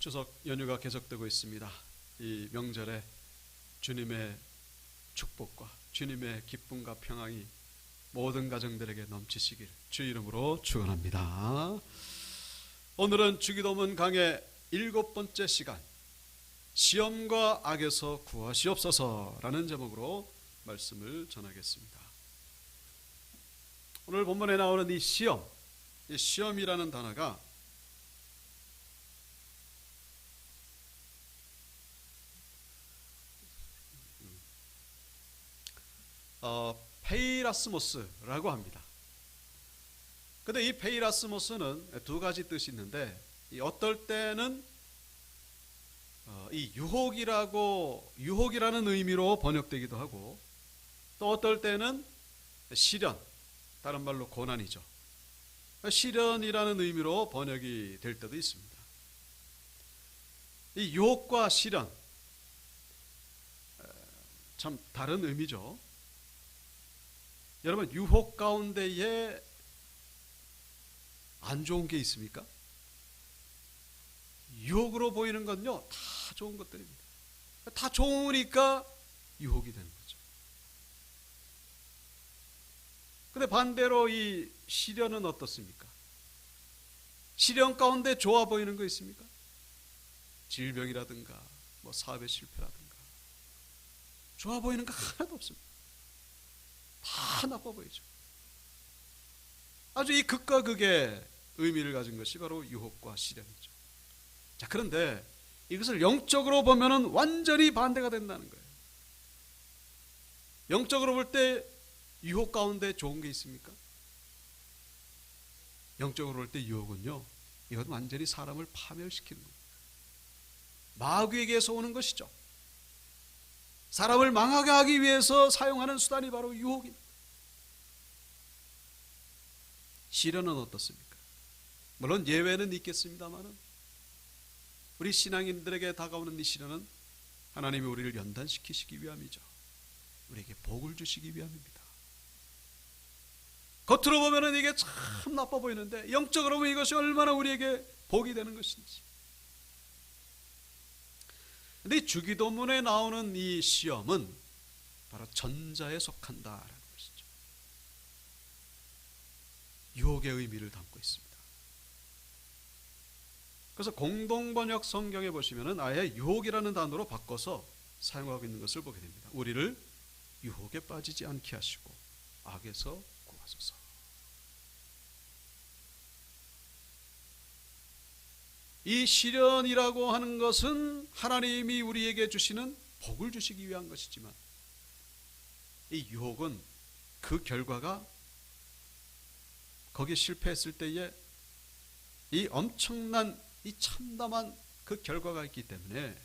추석 연휴가 계속되고 있습니다. 이 명절에 주님의 축복과 주님의 기쁨과 평안이 모든 가정들에게 넘치시길 주 이름으로 축원합니다. 오늘은 주기도문 강의 7번째 시간, 시험과 악에서 구하시옵소서라는 제목으로 말씀을 전하겠습니다. 오늘 본문에 나오는 이 시험이라는 단어가 페이라스모스라고 합니다. 근데 이 페이라스모스는 두 가지 뜻이 있는데, 어떨 때는 이 유혹이라는 의미로 번역되기도 하고, 또 어떨 때는 시련, 다른 말로 고난이죠. 시련이라는 의미로 번역이 될 때도 있습니다. 이 유혹과 시련, 참 다른 의미죠. 여러분, 유혹 가운데에 안 좋은 게 있습니까? 유혹으로 보이는 건요, 다 좋은 것들입니다. 다 좋으니까 유혹이 되는 거죠. 근데 반대로 이 시련은 어떻습니까? 시련 가운데 좋아 보이는 거 있습니까? 질병이라든가 사업의 실패라든가 좋아 보이는 거 하나도 없습니다. 다 나빠 보이죠. 아주 이 극과 극의 의미를 가진 것이 바로 유혹과 시련이죠. 자, 그런데 이것을 영적으로 보면은 완전히 반대가 된다는 거예요. 영적으로 볼 때 유혹 가운데 좋은 게 있습니까? 영적으로 볼 때 유혹은요, 이건 완전히 사람을 파멸시키는 거예요. 마귀에게서 오는 것이죠. 사람을 망하게 하기 위해서 사용하는 수단이 바로 유혹입니다. 시련은 어떻습니까? 물론 예외는 있겠습니다만 우리 신앙인들에게 다가오는 이 시련은 하나님이 우리를 연단시키시기 위함이죠. 우리에게 복을 주시기 위함입니다. 겉으로 보면 이게 참 나빠 보이는데 영적으로 보면 이것이 얼마나 우리에게 복이 되는 것인지. 근데 주기도문에 나오는 이 시험은 바로 전자에 속한다라는 것이죠. 유혹의 의미를 담고 있습니다. 그래서 공동번역 성경에 보시면은 아예 유혹이라는 단어로 바꿔서 사용하고 있는 것을 보게 됩니다. 우리를 유혹에 빠지지 않게 하시고 악에서 구하소서. 이 시련이라고 하는 것은 하나님이 우리에게 주시는 복을 주시기 위한 것이지만, 이 유혹은 그 결과가 거기에 실패했을 때에 이 엄청난 이 참담한 그 결과가 있기 때문에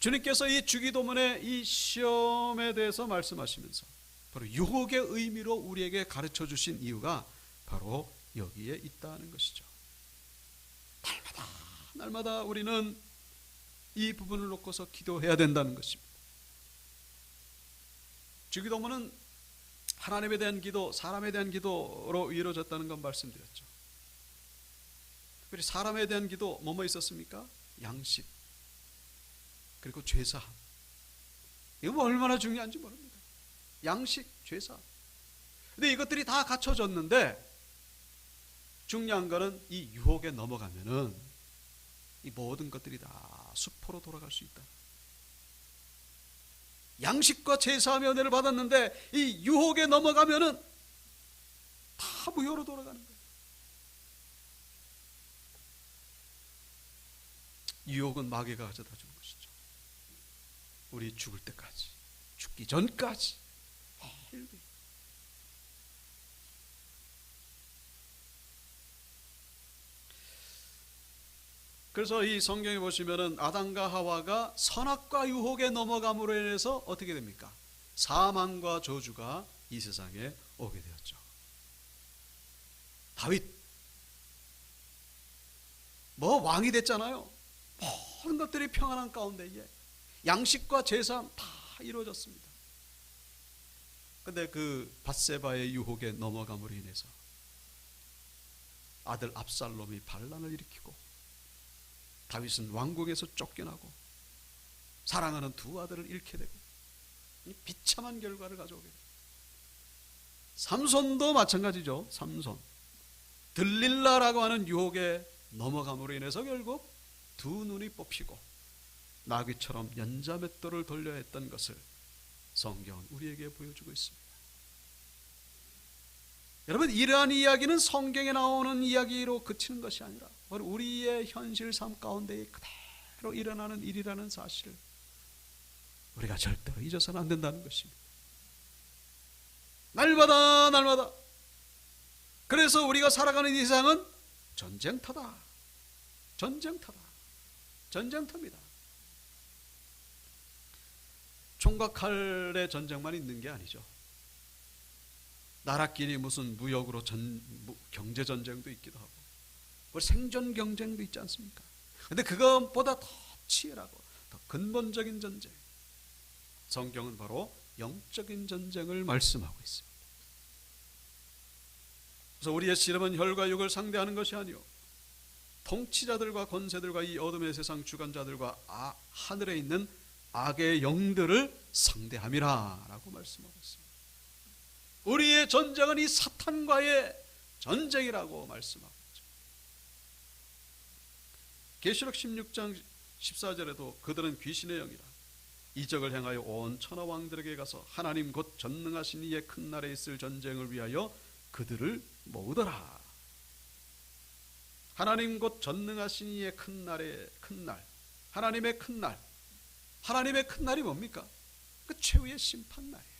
주님께서 이 주기도문에 이 시험에 대해서 말씀하시면서 바로 유혹의 의미로 우리에게 가르쳐 주신 이유가 바로 여기에 있다는 것이죠. 날마다 우리는 이 부분을 놓고서 기도해야 된다는 것입니다. 주기도문은 하나님에 대한 기도, 사람에 대한 기도로 이루어졌다는 건 말씀드렸죠. 특별히 사람에 대한 기도 뭐뭐 있었습니까? 양식, 그리고 죄사함. 이거 얼마나 중요한지 모릅니다. 양식, 죄사함. 근데 이것들이 다 갖춰졌는데 중요한 거는 이 유혹에 넘어가면은 이 모든 것들이 다 수포로 돌아갈 수 있다. 양식과 제사함의 은혜를 받았는데 이 유혹에 넘어가면은 다 무효로 돌아가는 거예요. 유혹은 마귀가 가져다 주는 것이죠. 우리 죽을 때까지, 죽기 전까지. 그래서 이 성경에 보시면은 아담과 하와가 선악과 유혹에 넘어감으로 인해서 어떻게 됩니까? 사망과 저주가 이 세상에 오게 되었죠. 다윗 왕이 됐잖아요. 모든 것들이 평안한 가운데에 양식과 제사함 다 이루어졌습니다. 근데 그 밧세바의 유혹에 넘어감으로 인해서 아들 압살롬이 반란을 일으키고 다윗은 왕궁에서 쫓겨나고 사랑하는 두 아들을 잃게 되고 비참한 결과를 가져오게 됩니다. 삼손도 마찬가지죠. 삼손 들릴라라고 하는 유혹에 넘어감으로 인해서 결국 두 눈이 뽑히고 나귀처럼 연자맷돌을 돌려야 했던 것을 성경은 우리에게 보여주고 있습니다. 여러분, 이러한 이야기는 성경에 나오는 이야기로 그치는 것이 아니라 우리의 현실 삶 가운데 그대로 일어나는 일이라는 사실을 우리가 절대로 잊어서는 안 된다는 것입니다. 날마다 그래서 우리가 살아가는 이 세상은 전쟁터다. 전쟁터입니다. 총과 칼의 전쟁만 있는 게 아니죠. 나라끼리 무슨 무역으로 경제 전쟁도 있기도 하고 생존 경쟁도 있지 않습니까? 그런데 그것보다 더 치열하고 더 근본적인 전쟁, 성경은 바로 영적인 전쟁을 말씀하고 있습니다. 그래서 우리의 씨름은 혈과 육을 상대하는 것이 아니요 통치자들과 권세들과 이 어둠의 세상 주관자들과 하늘에 있는 악의 영들을 상대함이라 라고 말씀하고 있습니다. 우리의 전쟁은 이 사탄과의 전쟁이라고 말씀하고 있죠. 계시록 16장 14절에도 그들은 귀신의 영이라 이적을 행하여 온 천하 왕들에게 가서 하나님 곧 전능하신 이의 큰 날에 있을 전쟁을 위하여 그들을 모으더라. 하나님 곧 전능하신 이의 큰 날의 큰 날, 하나님의 큰 날, 하나님의 큰 날이 뭡니까? 그 최후의 심판 날이에요.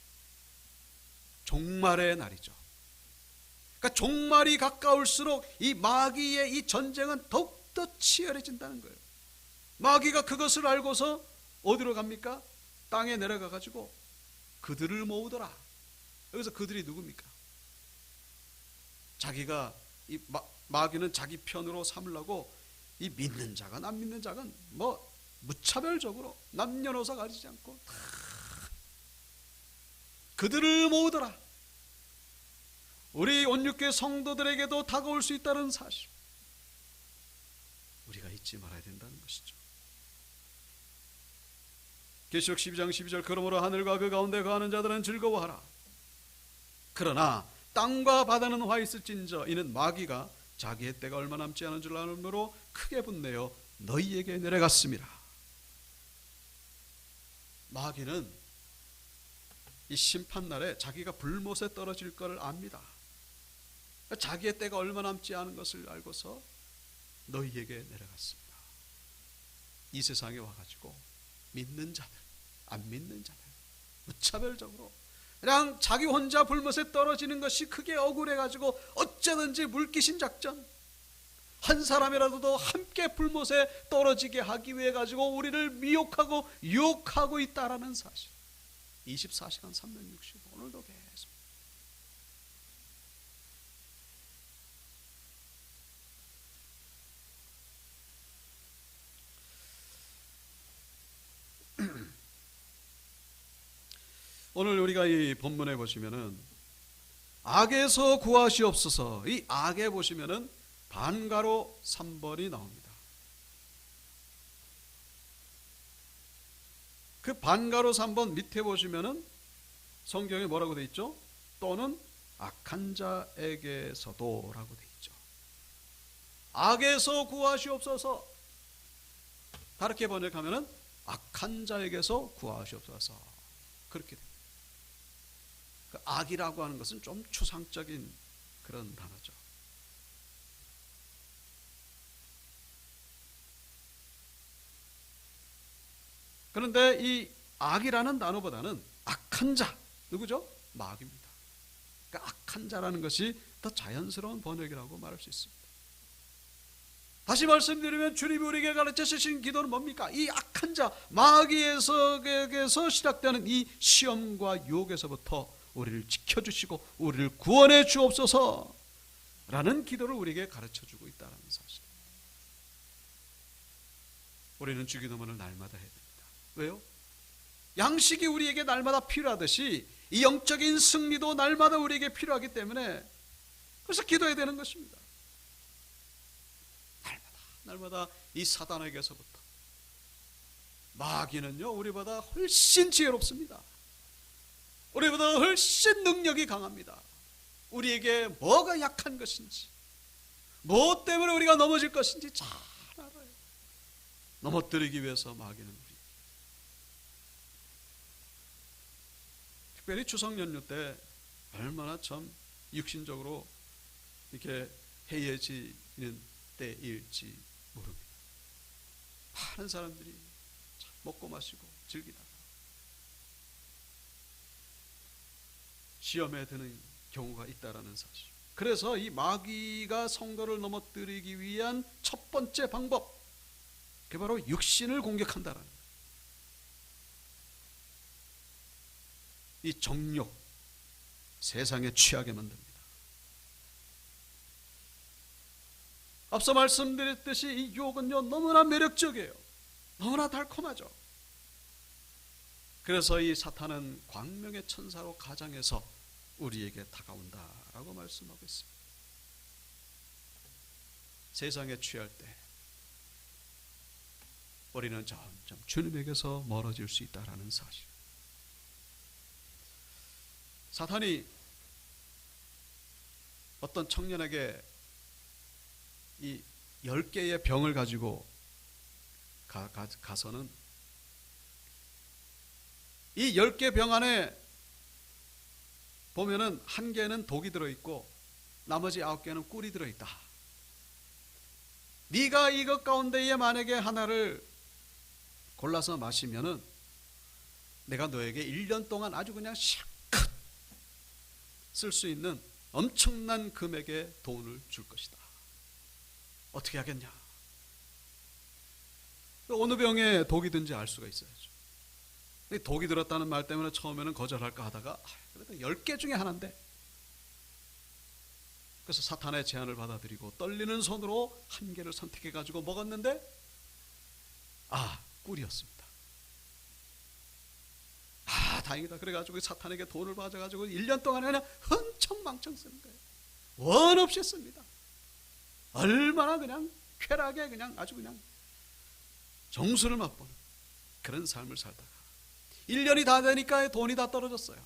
종말의 날이죠. 그러니까 종말이 가까울수록 이 마귀의 이 전쟁은 더욱더 치열해진다는 거예요. 마귀가 그것을 알고서 어디로 갑니까? 땅에 내려가 가지고 그들을 모으더라. 여기서 그들이 누굽니까? 자기가 이 마귀는 자기 편으로 삼으려고 이 믿는 자건 안 믿는 자건 무차별적으로 남녀노소 가리지 않고 다 그들을 모으더라. 우리 온육교회 성도들에게도 다가올 수 있다는 사실 우리가 잊지 말아야 된다는 것이죠. 계시록 12장 12절 그러므로 하늘과 그 가운데 거하는 자들은 즐거워하라. 그러나 땅과 바다는 화 있을진저 이는 마귀가 자기의 때가 얼마 남지 않은 줄 알므로 크게 분내어 너희에게 내려갔습니다. 마귀는 이 심판날에 자기가 불못에 떨어질 것을 압니다. 자기의 때가 얼마 남지 않은 것을 알고서 너희에게 내려갔습니다. 이 세상에 와가지고 믿는 자들, 안 믿는 자들 무차별적으로 그냥 자기 혼자 불못에 떨어지는 것이 크게 억울해가지고 어쩌든지 물귀신 작전, 한 사람이라도 더 함께 불못에 떨어지게 하기 위해 가지고 우리를 미혹하고 유혹하고 있다라는 사실. 24시간 365 오늘도 계속 오늘 우리가 이 본문에 보시면은 악에서 구하시옵소서, 이 악에 보시면은 반가로 3번이 나옵니다. 그 반가로 3번 밑에 보시면은 성경에 뭐라고 돼 있죠? 또는 악한 자에게서도 라고 돼 있죠. 악에서 구하시옵소서, 다르게 번역하면은 악한 자에게서 구하시옵소서, 그렇게 됩니다. 그 악이라고 하는 것은 좀 추상적인 그런 단어죠. 그런데 이 악이라는 단어보다는 악한 자, 누구죠? 마귀입니다. 그러니까 악한 자라는 것이 더 자연스러운 번역이라고 말할 수 있습니다. 다시 말씀드리면 주님이 우리에게 가르쳐 주신 기도는 뭡니까? 이 악한 자, 마귀에서 시작되는 이 시험과 유혹에서부터 우리를 지켜주시고 우리를 구원해 주옵소서 라는 기도를 우리에게 가르쳐 주고 있다는 사실. 우리는 주기도문을 날마다 해야 됩니다. 왜요? 양식이 우리에게 날마다 필요하듯이 이 영적인 승리도 날마다 우리에게 필요하기 때문에 그래서 기도해야 되는 것입니다. 날마다 날마다 이 사단에게서부터. 마귀는요, 우리보다 훨씬 지혜롭습니다. 우리보다 훨씬 능력이 강합니다. 우리에게 뭐가 약한 것인지, 무엇 때문에 우리가 넘어질 것인지 잘 알아요. 넘어뜨리기 위해서 마귀는 우리, 특별히 추석 연휴 때 얼마나 참 육신적으로 이렇게 해이해지는 때일지 모릅니다. 많은 사람들이 먹고 마시고 즐기다가 시험에 드는 경우가 있다라는 사실. 그래서 이 마귀가 성도를 넘어뜨리기 위한 첫 번째 방법, 그게 바로 육신을 공격한다라는 거예요. 이 정욕, 세상에 취하게 만듭니다. 앞서 말씀드렸듯이 이 유혹은요, 너무나 매력적이에요. 너무나 달콤하죠. 그래서 이 사탄은 광명의 천사로 가장해서 우리에게 다가온다라고 말씀하고 있습니다. 세상에 취할 때 우리는 점점 주님에게서 멀어질 수 있다라는 사실. 사탄이 어떤 청년에게 이 10개의 병을 가지고 가서는 이 10개 병 안에 보면은 1개는 독이 들어있고 나머지 9개는 꿀이 들어있다. 네가 이것 가운데에 만약에 하나를 골라서 마시면은 내가 너에게 1년 동안 아주 그냥 실컷 쓸 수 있는 엄청난 금액의 돈을 줄 것이다. 어떻게 하겠냐? 어느 병에 독이 든지 알 수가 있어야죠. 독이 들었다는 말 때문에 처음에는 거절할까 하다가 그래도 10개 중에 하나인데, 그래서 사탄의 제안을 받아들이고 떨리는 손으로 1개를 선택해 가지고 먹었는데 꿀이었습니다. 다행이다. 그래가지고 사탄에게 돈을 받아가지고 1년 동안에 그냥 흥청망청 쓰는 거예요. 원 없이 씁니다. 얼마나 그냥 쾌락에 그냥 아주 그냥 정수를 맛보는 그런 삶을 살다가 1년이 다 되니까 돈이 다 떨어졌어요.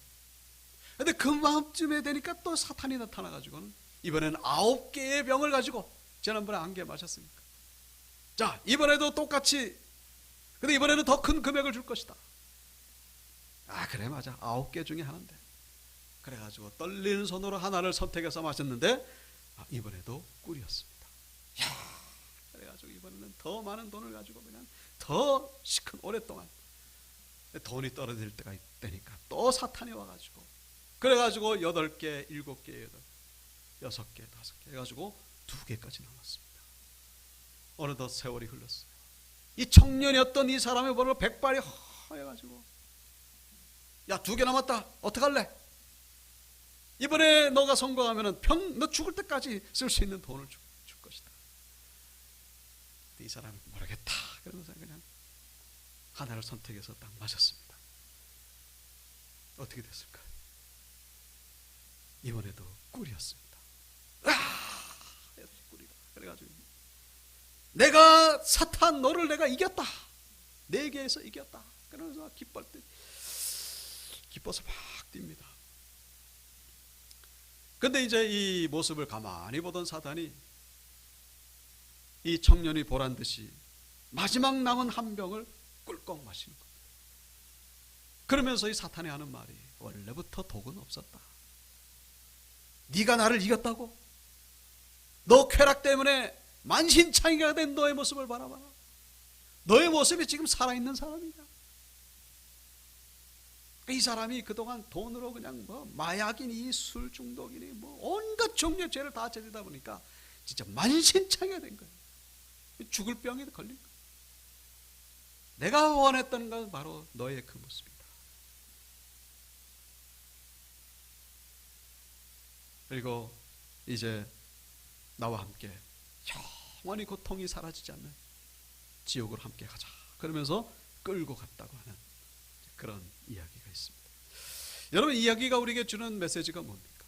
근데 그 마음쯤에 되니까 또 사탄이 나타나가지고는 이번에는 9개의 병을 가지고, 지난번에 1개 마셨으니까, 자 이번에도 똑같이, 근데 이번에는 더 큰 금액을 줄 것이다. 그래 맞아, 9개 중에 하나인데. 그래가지고 떨리는 손으로 하나를 선택해서 마셨는데 이번에도 꿀이었습니다. 그래가지고 이번에는 더 많은 돈을 가지고 그냥 더 시큰 오랫동안, 돈이 떨어질 때가 있다니까 또 사탄이 와가지고, 그래가지고 8개, 7개, 6개, 5개 해가지고 2개까지 남았습니다. 어느덧 세월이 흘렀어요. 이 청년이었던 이 사람의 번호 백발이 허해가지고, 야 2개 남았다, 어떡할래? 이번에 너가 성공하면 너 죽을 때까지 쓸 수 있는 돈을 줄 것이다. 이 사람이 모르겠다 그러면서 그냥 하나를 선택해서 딱 마셨습니다. 어떻게 됐을까요? 이번에도 꿀이었습니다. 꿀이다. 그래가지고 내가 사탄 너를 내가 이겼다. 4개에서 이겼다. 그러면서 기뻐서 막 뜁니다. 근데 이제 이 모습을 가만히 보던 사탄이 이 청년이 보란 듯이 마지막 남은 한 병을 꿀꺽 마시는 겁니다. 그러면서 이 사탄이 하는 말이, 원래부터 독은 없었다. 네가 나를 이겼다고? 너 쾌락 때문에 만신창이가 된 너의 모습을 바라봐라. 너의 모습이 지금 살아있는 사람이냐? 이 사람이 그동안 돈으로 그냥 마약이니 술 중독이니 온갖 종류의 죄를 다 저지르다 보니까 진짜 만신창이가 된 거예요. 죽을 병에 걸린 거예요. 내가 원했던 건 바로 너의 그 모습이다. 그리고 이제 나와 함께 영원히 고통이 사라지지 않는 지옥으로 함께 가자, 그러면서 끌고 갔다고 하는 그런 이야기가 있습니다. 여러분, 이야기가 우리에게 주는 메시지가 뭡니까?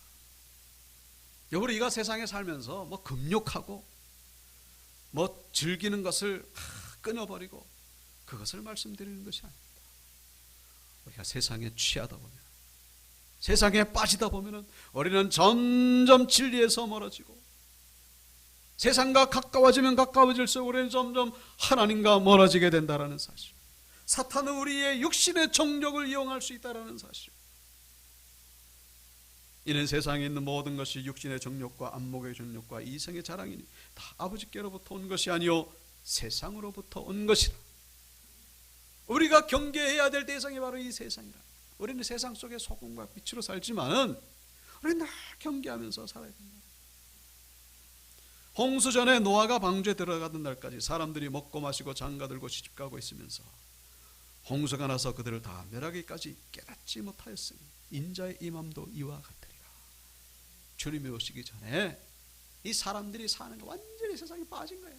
우리가 세상에 살면서 금욕하고 뭐 즐기는 것을 끊어버리고 그것을 말씀드리는 것이 아닙니다. 우리가 세상에 취하다 보면, 세상에 빠지다 보면 우리는 점점 진리에서 멀어지고, 세상과 가까워지면 가까워질수록 우리는 점점 하나님과 멀어지게 된다는 사실, 사탄은 우리의 육신의 정욕을 이용할 수 있다는 사실, 이는 세상에 있는 모든 것이 육신의 정욕과 안목의 정욕과 이성의 자랑이니 다 아버지께로부터 온 것이 아니요 세상으로부터 온 것이라. 우리가 경계해야 될 대상이 바로 이 세상이라. 우리는 세상 속에 소금과 빛으로 살지만 우리는 늘 경계하면서 살아야 된다. 홍수 전에 노아가 방주에 들어가던 날까지 사람들이 먹고 마시고 장가들고 시집가고 있으면서 홍수가 나서 그들을 다 멸하기까지 깨닫지 못하였으니 인자의 임함도 이와 같으리라. 주님이 오시기 전에 이 사람들이 사는 거 완전히 세상에 빠진 거예요.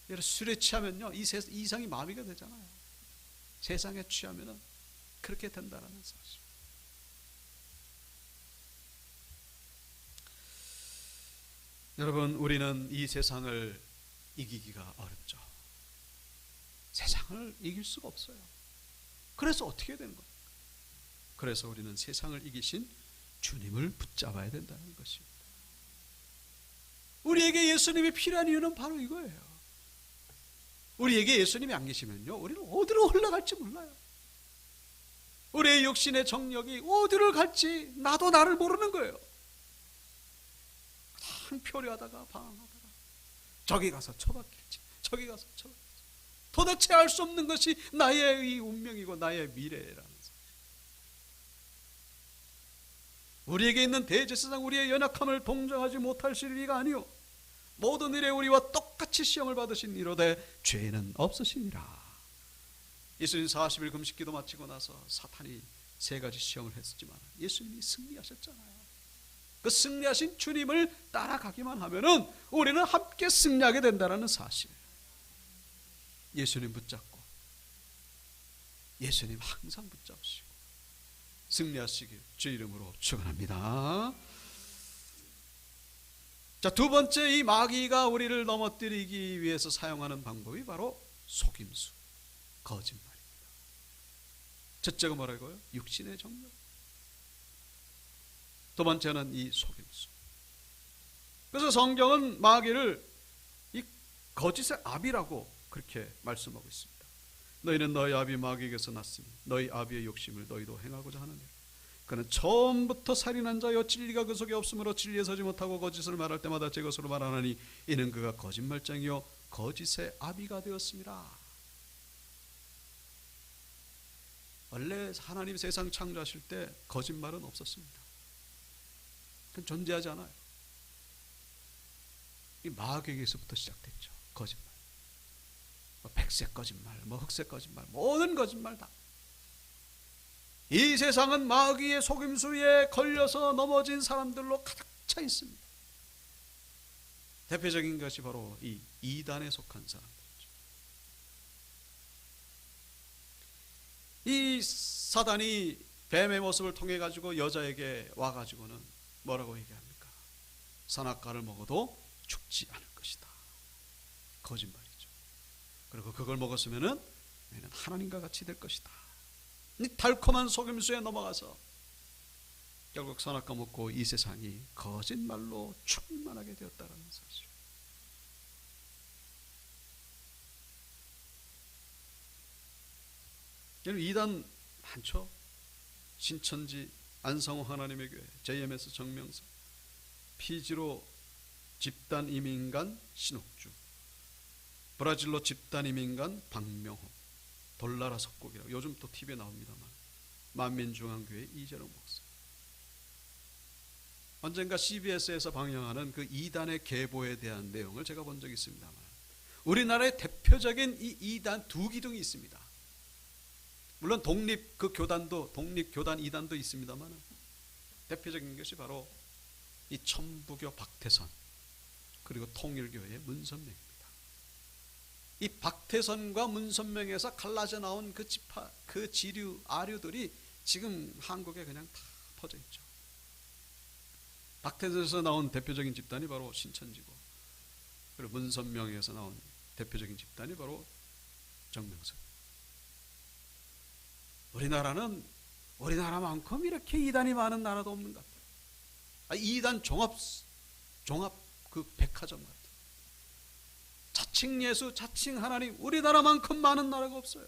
여러분, 술에 취하면요 이성이 마비가 되잖아요. 세상에 취하면은 그렇게 된다라는 사실. 여러분, 우리는 이 세상을 이기기가 어렵죠. 세상을 이길 수가 없어요. 그래서 어떻게 해야 되는 겁니까? 그래서 우리는 세상을 이기신 주님을 붙잡아야 된다는 것입니다. 우리에게 예수님이 필요한 이유는 바로 이거예요. 우리에게 예수님이 안 계시면요 우리는 어디로 흘러갈지 몰라요. 우리의 육신의 정력이 어디를 갈지 나도 나를 모르는 거예요. 참 표류하다가 방황하다가 저기 가서 처박힐지 저기 가서 처박힐지 도대체 알 수 없는 것이 나의 이 운명이고 나의 미래라는 사실. 우리에게 있는 대제사장 우리의 연약함을 동정하지 못하실 리가 아니요 모든 일에 우리와 똑같이 시험을 받으신 이로되 죄는 없으시니라. 예수님 40일 금식기도 마치고 나서 사탄이 3가지 시험을 했었지만 예수님이 승리하셨잖아요. 그 승리하신 주님을 따라가기만 하면은 우리는 함께 승리하게 된다는 사실. 예수님 붙잡고 예수님 항상 붙잡으시고 승리하시길 주 이름으로 축원합니다. 자, 2번째, 이 마귀가 우리를 넘어뜨리기 위해서 사용하는 방법이 바로 속임수, 거짓말입니다. 첫째가 뭐라고요? 육신의 정욕. 2번째는 이 속임수. 그래서 성경은 마귀를 이 거짓의 아비라고 그렇게 말씀하고 있습니다. 너희는 너희 아비 마귀에게서 났으니 너희 아비의 욕심을 너희도 행하고자 하느니라. 그는 처음부터 살인한 자여 진리가 그 속에 없으므로 진리에 서지 못하고 거짓을 말할 때마다 제 것으로 말하나니 이는 그가 거짓말장이요 거짓의 아비가 되었습니다. 원래 하나님 세상 창조하실 때 거짓말은 없었습니다. 그건 존재하지 않아요. 이 마귀에게서부터 시작됐죠. 거짓말. 백색 거짓말, 흑색 거짓말, 모든 거짓말 다. 이 세상은 마귀의 속임수에 걸려서 넘어진 사람들로 가득 차 있습니다. 대표적인 것이 바로 이 이단에 속한 사람들이죠. 이 사단이 뱀의 모습을 통해 가지고 여자에게 와 가지고는 뭐라고 얘기합니까? 선악과를 먹어도 죽지 않을 것이다. 거짓말이죠. 그리고 그걸 먹었으면은 너희는 하나님과 같이 될 것이다. 이 달콤한 속임수에 넘어가서 결국 선악과 먹고 이 세상이 거짓말로 충만하게 되었다는 사실. 여러분, 이단 많죠. 신천지 안성호 하나님의 교회, JMS 정명서, 피지로 집단 이민간 신옥주, 브라질로 집단 이민간 박명호, 돌나라 석국이라고 요즘 또 TV에 나옵니다만 만민중앙교회 이재롱 목사. 언젠가 CBS에서 방영하는 그 이단의 계보에 대한 내용을 제가 본 적이 있습니다만 우리나라의 대표적인 이 이단 2기둥이 있습니다. 물론 독립 그 교단도 독립 교단 이단도 있습니다만 대표적인 것이 바로 이 천부교 박태선 그리고 통일교회의 문선명입니다. 이 박태선과 문선명에서 갈라져 나온 그 지파, 그 지류, 아류들이 지금 한국에 그냥 다 퍼져 있죠. 박태선에서 나온 대표적인 집단이 바로 신천지고 그리고 문선명에서 나온 대표적인 집단이 바로 정명석. 우리나라는 우리나라만큼 이렇게 이단이 많은 나라도 없는 것 같아요. 이단 종합 그 백화점 같아요. 자칭 예수, 자칭 하나님, 우리나라만큼 많은 나라가 없어요.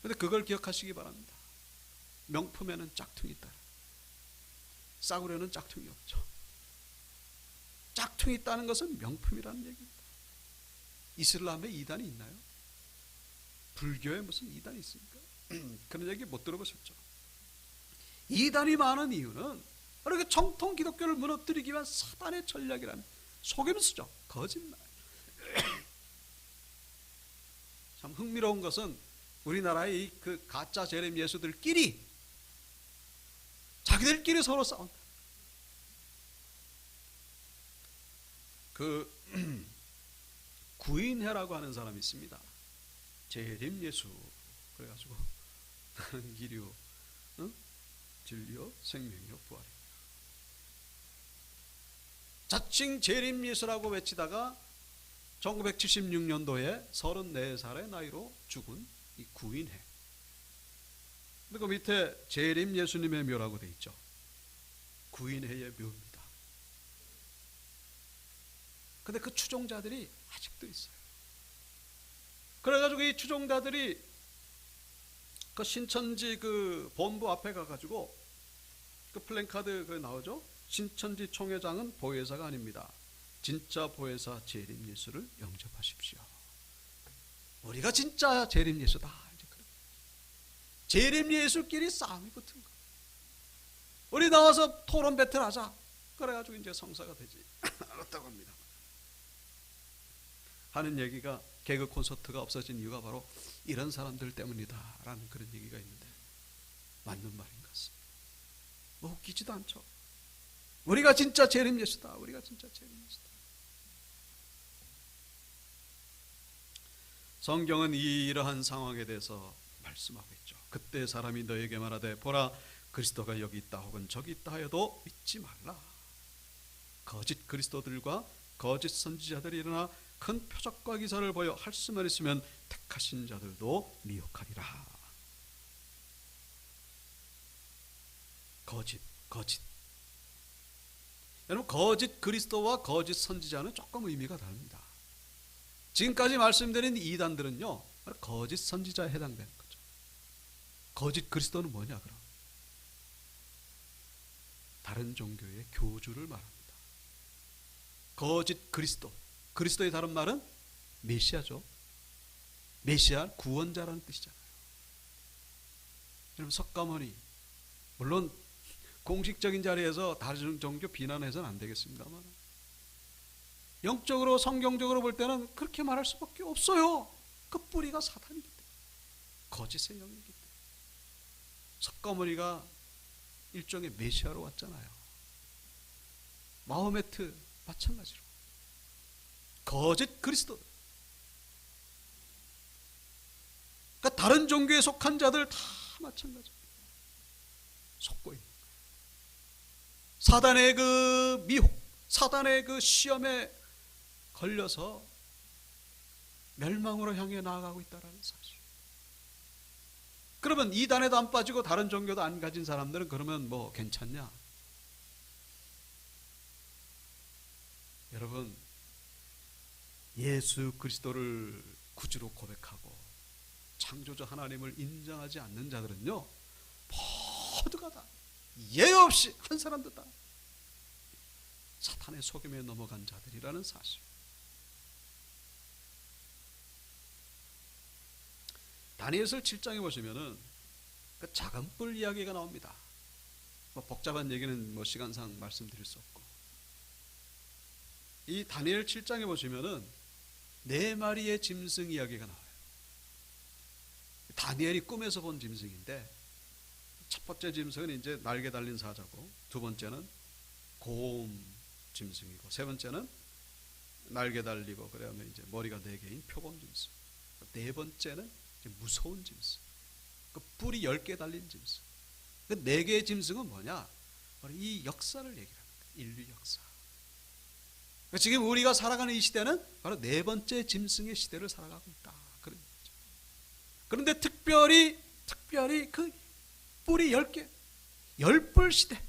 그런데 그걸 기억하시기 바랍니다. 명품에는 짝퉁이 있다. 싸구려는 짝퉁이 없죠. 짝퉁이 있다는 것은 명품이라는 얘기입니다. 이슬람에 이단이 있나요? 불교에 무슨 이단이 있습니까? 그런 얘기 못 들어보셨죠? 이단이 많은 이유는 이렇게 정통 기독교를 무너뜨리기 위한 사단의 전략이라는 속임수죠. 거짓말. 참 흥미로운 것은 우리나라의 그 가짜 재림 예수들끼리 자기들끼리 서로 싸운다. 그 구인회라고 하는 사람이 있습니다. 재림 예수 그래가지고 나는 길이요, 진리요, 생명이요, 부활이요. 자칭 재림 예수라고 외치다가 1976년도에 34살의 나이로 죽은 이 구인회. 그 밑에 재림 예수님의 묘라고 되어 있죠. 구인회의 묘입니다. 근데 그 추종자들이 아직도 있어요. 그래가지고 이 추종자들이 그 신천지 그 본부 앞에 가가지고 그 플랜카드 그 나오죠. 신천지 총회장은 보혜사가 아닙니다. 진짜 보혜사 재림 예수를 영접하십시오. 우리가 진짜 재림 예수다. 재림 예수끼리 싸움이 붙은 거. 우리 나와서 토론 배틀하자. 그래가지고 이제 성사가 되지 않았다고 합니다. 하는 얘기가 개그 콘서트가 없어진 이유가 바로 이런 사람들 때문이다라는 그런 얘기가 있는데 맞는 말인 것 같습니다. 뭐 웃기지도 않죠. 우리가 진짜 재림 예수다. 우리가 진짜 재림 예수다. 성경은 이러한 상황에 대해서 말씀하고 있죠. 그때 사람이 너에게 말하되 보라 그리스도가 여기 있다 혹은 저기 있다 하여도 믿지 말라. 거짓 그리스도들과 거짓 선지자들이 일어나 큰 표적과 기사를 보여 할 수만 있으면 택하신 자들도 미혹하리라. 거짓. 여러분 거짓 그리스도와 거짓 선지자는 조금 의미가 다릅니다. 지금까지 말씀드린 이단들은요 거짓 선지자에 해당되는 거죠. 거짓 그리스도는 뭐냐 그럼? 다른 종교의 교주를 말합니다. 거짓 그리스도, 그리스도의 다른 말은 메시아죠. 메시아 구원자라는 뜻이잖아요. 여러분 석가모니 물론 공식적인 자리에서 다른 종교 비난해서는 안 되겠습니다만 영적으로 성경적으로 볼 때는 그렇게 말할 수밖에 없어요. 그 뿌리가 사탄이기 때문에, 거짓의 영이기 때문에. 석가모니가 일종의 메시아로 왔잖아요. 마호메트 마찬가지로 거짓 그리스도. 그러니까 다른 종교에 속한 자들 다 마찬가지입니다. 속고 있는 거예요. 사단의 그 미혹, 사단의 그 시험에 걸려서 멸망으로 향해 나아가고 있다는 사실. 그러면 이단에도 안 빠지고 다른 종교도 안 가진 사람들은 그러면 뭐 괜찮냐? 여러분 예수 그리스도를 구주로 고백하고 창조주 하나님을 인정하지 않는 자들은요 모두가 다 예외 없이 한 사람도 다 사탄의 속임에 넘어간 자들이라는 사실. 다니엘서 7장에 보시면은 그 작은 뿔 이야기가 나옵니다. 뭐 복잡한 얘기는 뭐 시간상 말씀드릴 수 없고, 이 다니엘 7장에 보시면은 4마리의 짐승 이야기가 나와요. 다니엘이 꿈에서 본 짐승인데, 첫 번째 짐승은 이제 날개 달린 사자고, 두 번째는 고음 짐승이고, 세 번째는 날개 달리고 그다음에 이제 머리가 4개인 표범 짐승, 네 번째는 이제 무서운 짐승, 그 뿔이 10개 달린 짐승. 그 4개의 짐승은 뭐냐? 바로 이 역사를 얘기하는 거예요. 인류 역사. 지금 우리가 살아가는 이 시대는 바로 네 번째 짐승의 시대를 살아가고 있다. 그런데 특별히 그 뿔이 10개, 열뿔 시대,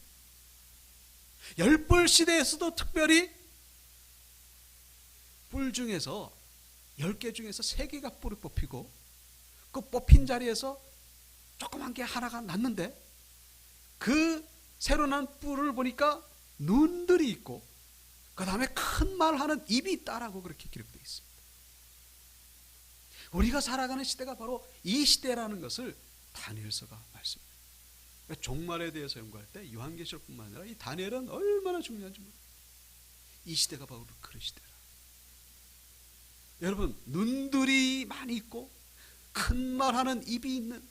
열뿔 시대에서도 특별히 뿔 중에서 10개 중에서 3개가 뿔이 뽑히고, 그 뽑힌 자리에서 조그만 게 하나가 났는데, 그 새로 난 뿔을 보니까 눈들이 있고, 그 다음에 큰 말하는 입이 있다라고 그렇게 기록되어 있습니다. 우리가 살아가는 시대가 바로 이 시대라는 것을 다니엘서가 말씀합니다. 그러니까 종말에 대해서 연구할 때 요한계시록뿐만 아니라 이 다니엘은 얼마나 중요한지 모릅니다. 이 시대가 바로 그런 시대라. 여러분, 눈들이 많이 있고 큰 말하는 입이 있는,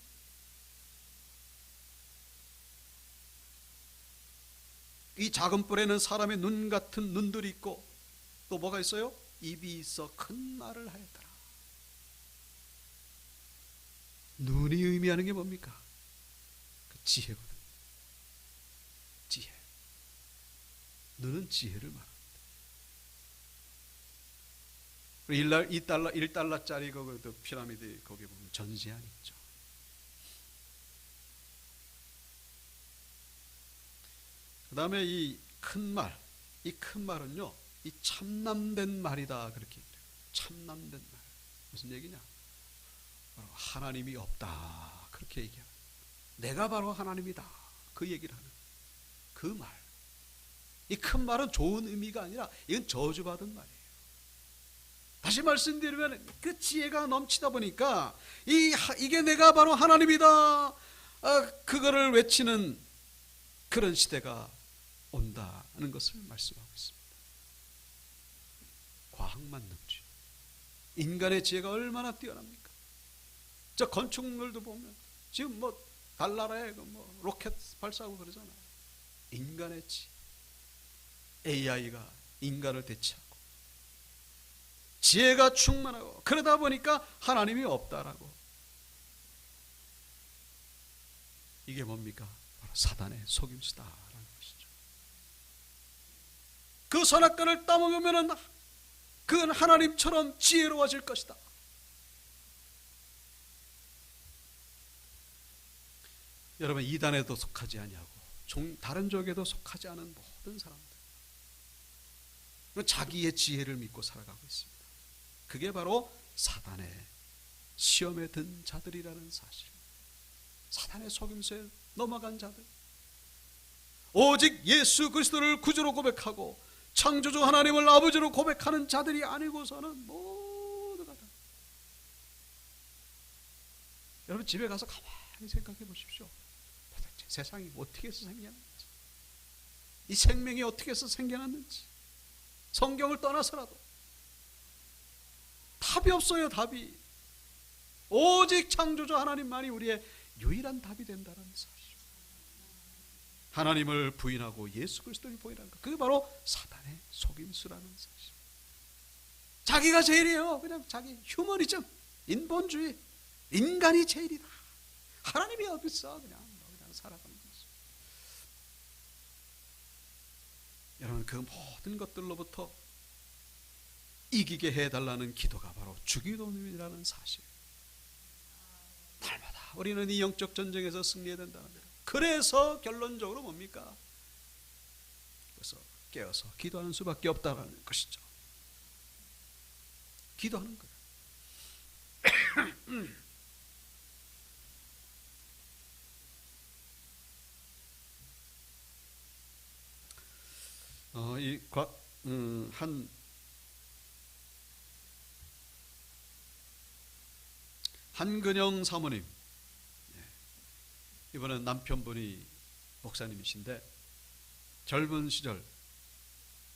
이 작은 뿔에는 사람의 눈 같은 눈들이 있고, 또 뭐가 있어요? 입이 있어 큰 말을 하였더라. 눈이 의미하는 게 뭡니까? 그 지혜거든. 지혜. 눈은 지혜를 말합니다. 1달러짜리 그 피라미드 거기 보면 전시안 있죠. 그 다음에 이 큰 말, 이 큰 말은요, 이 참남된 말이다 그렇게 얘기해요. 참남된 말. 무슨 얘기냐? 바로 하나님이 없다 그렇게 얘기해요. 내가 바로 하나님이다 그 얘기를 하는 그 말. 이 큰 말은 좋은 의미가 아니라 이건 저주받은 말이에요. 다시 말씀드리면 그 지혜가 넘치다 보니까 이게 내가 바로 하나님이다, 그거를 외치는 그런 시대가 온다는 것을 말씀하고 있습니다. 과학만 넘지. 인간의 지혜가 얼마나 뛰어납니까? 저 건축물도 보면 지금 뭐 달나라에 뭐 로켓 발사하고 그러잖아요. 인간의 지혜, AI가 인간을 대체하고 지혜가 충만하고, 그러다 보니까 하나님이 없다라고. 이게 뭡니까? 바로 사단의 속임수다라는 것이죠. 그 선악과를 따먹으면 그건 하나님처럼 지혜로워질 것이다. 여러분, 이단에도 속하지 아니하고 다른 쪽에도 속하지 않은 모든 사람들, 자기의 지혜를 믿고 살아가고 있습니다. 그게 바로 사단의 시험에 든 자들이라는 사실. 사단의 속임수에 넘어간 자들, 오직 예수 그리스도를 구주로 고백하고 창조주 하나님을 아버지로 고백하는 자들이 아니고서는 모두가 다. 여러분, 집에 가서 가만히 생각해 보십시오. 도대체 세상이 어떻게 해서 생겨났는지, 이 생명이 어떻게 해서 생겨났는지, 성경을 떠나서라도 답이 없어요. 답이. 오직 창조주 하나님만이 우리의 유일한 답이 된다는 사실. 하나님을 부인하고 예수 그리스도를 부인하는 것, 그게 바로 사단의 속임수라는 사실. 자기가 제일이에요. 그냥 자기 휴머니즘, 인본주의, 인간이 제일이다. 하나님이 어디 있어? 그냥 살아가는 거죠. 여러분, 그 모든 것들로부터 이기게 해달라는 기도가 바로 주기도문이라는 사실. 날마다 우리는 이 영적 전쟁에서 승리해야 된다는 거예요. 그래서 결론적으로 뭡니까? 그래서 깨어서 기도하는 수밖에 없다는 것이죠. 기도하는 거예요. 한근영 사모님, 이번엔 남편분이 목사님이신데, 젊은 시절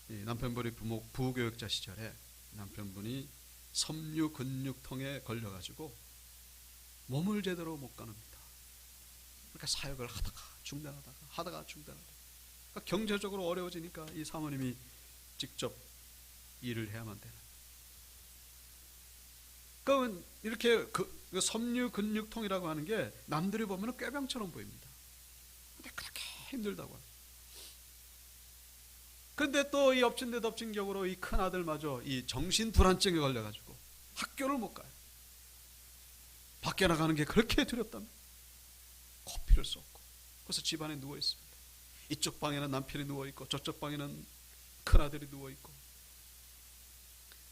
남편분이 부교육자 시절에 남편분이 섬유 근육통에 걸려가지고 몸을 제대로 못 가눕니다. 그러니까 사역을 하다가 중단하다가 그러니까 경제적으로 어려워지니까 이 사모님이 직접 일을 해야만 되는. 그러면 이렇게 그 섬유 근육통이라고 하는 게 남들이 보면 꾀병처럼 보입니다. 근데 그렇게 힘들다고 합니다. 그런데 또 이 엎친 데 덮친 격으로 이 큰 아들마저 이 정신불안증에 걸려가지고 학교를 못 가요. 밖에 나가는 게 그렇게 두렵답니다. 코피를 쏟고. 그래서 집안에 누워 있습니다. 이쪽 방에는 남편이 누워 있고 저쪽 방에는 큰 아들이 누워 있고.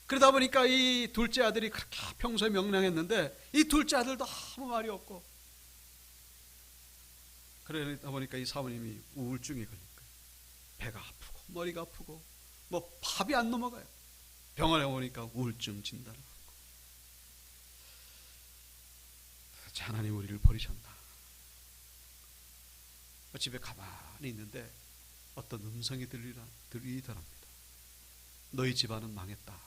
그러다 보니까 이 둘째 아들이 그렇게 평소에 명랑했는데 이 둘째 아들도 아무 말이 없고, 그러다 보니까 이 사모님이 우울증에 걸린 거예요. 배가 아프고 머리가 아프고 뭐 밥이 안 넘어가요. 병원에 오니까 우울증 진단을 받고. 하나님 우리를 버리셨나. 집에 가만히 있는데 어떤 음성이 들리더랍니다. 너희 집안은 망했다.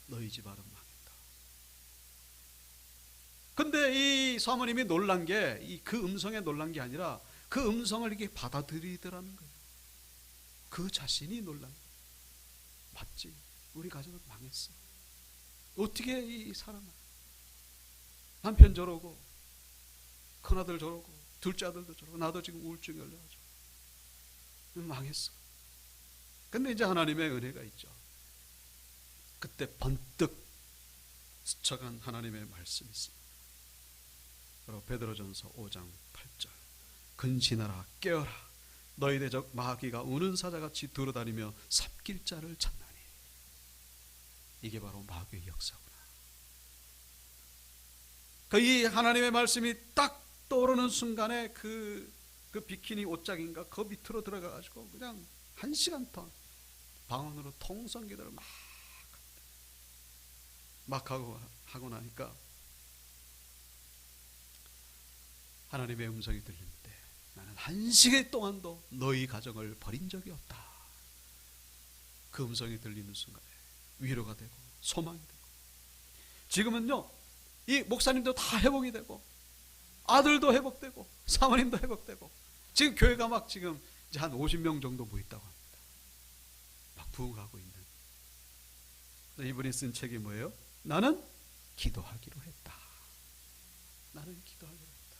너희 집안은 망했다. 근데 이 사모님이 놀란 게 그 음성에 놀란 게 아니라 그 음성을 이렇게 받아들이더라는 거예요. 그 자신이 놀란 거예요. 맞지? 우리 가족은 망했어. 어떻게 이 사람은 남편 저러고 큰아들 저러고 둘째 아들도 저러고 나도 지금 우울증이 걸려가지고 망했어. 근데 이제 하나님의 은혜가 있죠. 그때 번뜩 스쳐간 하나님의 말씀이 있습니다. 바로 베드로전서 5장 8절. 근신하라 깨어라 너희 대적 마귀가 우는 사자같이 돌아다니며 삽길 자를 찾나니. 이게 바로 마귀의 역사구나. 이 하나님의 말씀이 딱 떠오르는 순간에 그 비키니 옷장인가 그 밑으로 들어가가지고 그냥 1시간 동안 방언으로 통성기도를 막 하고 나니까 하나님의 음성이 들리는데 나는 1시간 동안도 너희 가정을 버린 적이 없다. 그 음성이 들리는 순간에 위로가 되고 소망이 되고, 지금은요 이 목사님도 다 회복이 되고 아들도 회복되고 사모님도 회복되고 지금 교회가 막 지금 이제 한 50명 정도 모였다고 합니다. 막 부흥하고 있는. 이분이 쓴 책이 뭐예요? 나는 기도하기로 했다. 나는 기도하기로 했다.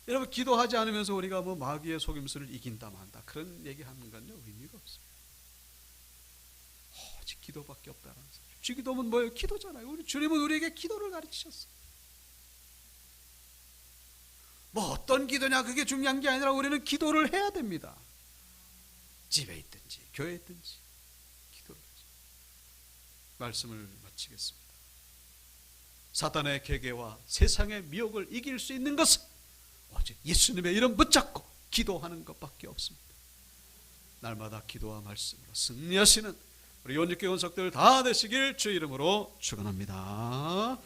여러분, 기도하지 않으면서 우리가 뭐 마귀의 속임수를 이긴다 만다 그런 얘기하는 건요 의미가 없어요. 오직 기도밖에 없다라는 사실. 주기도면 뭐예요? 기도잖아요. 우리 주님은 우리에게 기도를 가르치셨어요. 뭐 어떤 기도냐 그게 중요한 게 아니라 우리는 기도를 해야 됩니다. 집에 있든지 교회에 있든지 기도를 하죠. 말씀을 마치겠습니다. 사탄의 계계와 세상의 미혹을 이길 수 있는 것은 오직 예수님의 이름 붙잡고 기도하는 것밖에 없습니다. 날마다 기도와 말씀으로 승리하시는 우리 온유교회 원석들 다 되시길 주 이름으로 축원합니다.